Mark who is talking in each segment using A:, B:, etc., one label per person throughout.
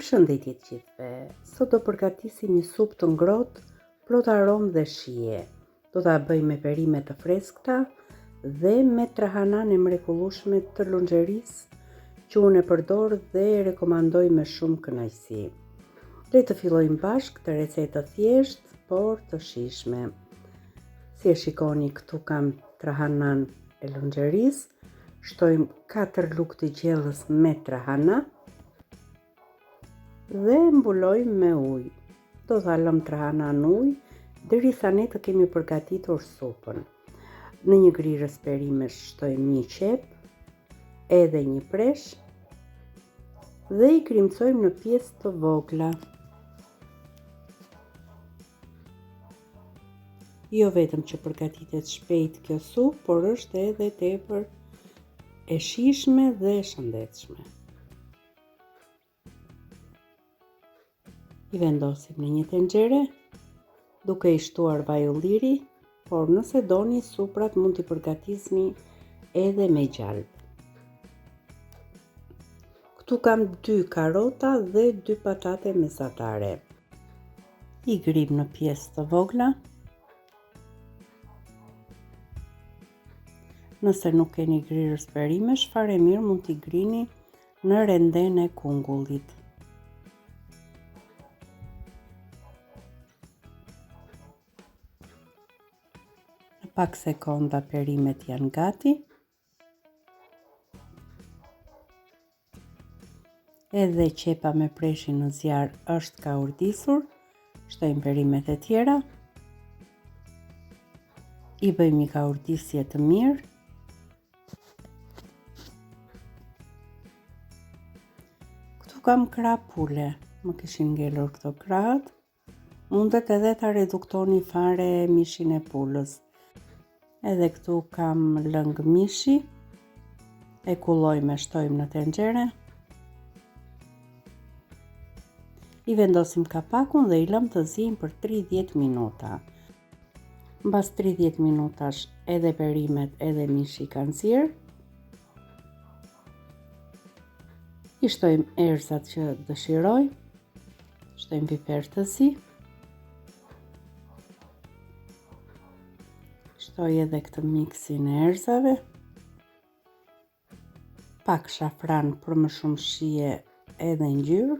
A: Përshëndetje të gjithëve. Sot do përgatisim një supë të ngrohtë, plot aromë dhe shije. Do ta bëj me perime të freskëta dhe me trahanan e mrekullueshme të lunxherisë që unë e përdor dhe e rekomandoj me shumë kënaqësi. Le të fillojmë bashkë të recetë të thjeshtë, por të shijshme. Si e shikoni, këtu kam trahanan e lunxherisë. Shtojmë 4 lugë të gjellës me trahana dhe mbulojmë me ujë. Do ta lëm trahana në ujë derisa ne të kemi përgatitur supën. Në një grirës perimesh shtojmë një qep, edhe një presh dhe i krimcojmë në pjesë të vogla. Jo vetëm që përgatitet shpejt kjo supë, por është edhe tepër e shijshme dhe e shëndetshme. I vendosim në një tenxhere duke i shtuar vaj ulliri, por nëse doni suprat mund t'i përgatisni edhe me gjalpë. Këtu kam 2 karota dhe 2 patate mesatare. I grim në pjesë të vogla. Nëse nuk keni grirës perimesh, fare mirë mund t'i grini në renden e kungullit. Në pak sekonda perimet janë gati. Edhe qepa me preshin në zjarr është ka urdisur. Shtojmë perimet e tjera. I bëjmë një kaurdisje të mirë. Këtu kam krah pule. Më kishin ngelur këto krahat. Mundet edhe ta reduktoni fare mishin e pulës. Edhe këtu kam lëng mishi. E kullojmë e shtojmë në tenxhere. I vendosim kapakun dhe i lëm të zijnë për 30 minuta. Mbas 30 minutash edhe perimet edhe mishi kanë zier. I shtojmë erëzat që dëshiroj. Shtojmë piper të zi. Shtoj edhe këtë miksin e erëzave. Pak shafran për më shumë shije edhe ngjyrë.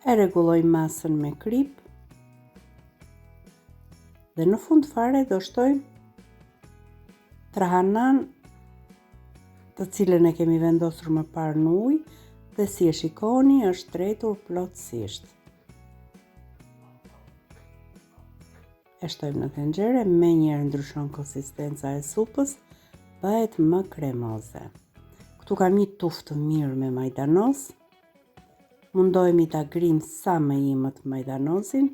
A: E rregulloj masën me krip. Dhe në fund fare do shtojmë trahanan, të cilën e kemi vendosur më parë në ujë dhe si e shikoni është tretur plotësisht. E shtojmë në tenxhere, menjëherë ndryshon konsistenca e supës, bëhet më kremoze. Këtu kam një tuftë të mirë me majdanoz. Mundohemi ta grim sa më imët majdanozin.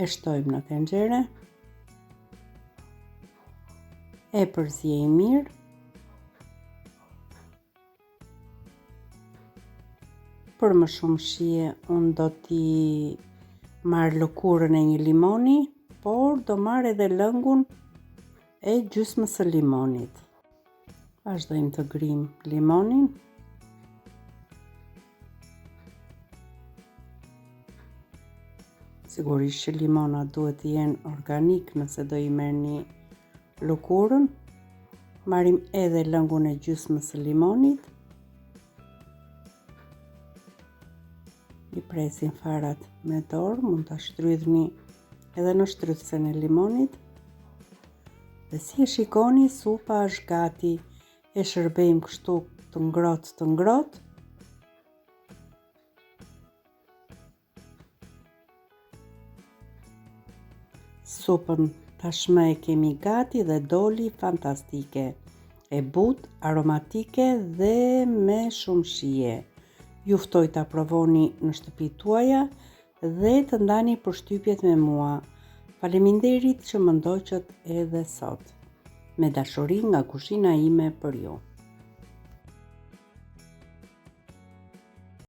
A: E shtojmë në tenxhere. E përziej mirë. Për më shumë shije, unë do t'i marr lëkurën e një limoni, por do marr edhe lëngun e gjysmës së limonit. Vazhdojmë të grim limonin. Sigurisht që limonat duhet të jenë organik nëse do i merrni lëkurën. Marrim edhe lëngun e gjysmës së limonit. I presim farat me dorë, mund ta shtrydhni edhe në shtrydhsen e limonit. Dhe si e shikoni, supa është gati. E shërbejmë kështu të ngrohtë. Supën tashmë e kemi gati dhe doli fantastike. E butë, aromatike dhe me shumë shije. Ju ftoj ta provoni në shtëpitë tuaja dhe të ndani përshtypjet me mua. Faleminderit që më ndoqët edhe sot. Me dashuri nga kuzhina ime për ju.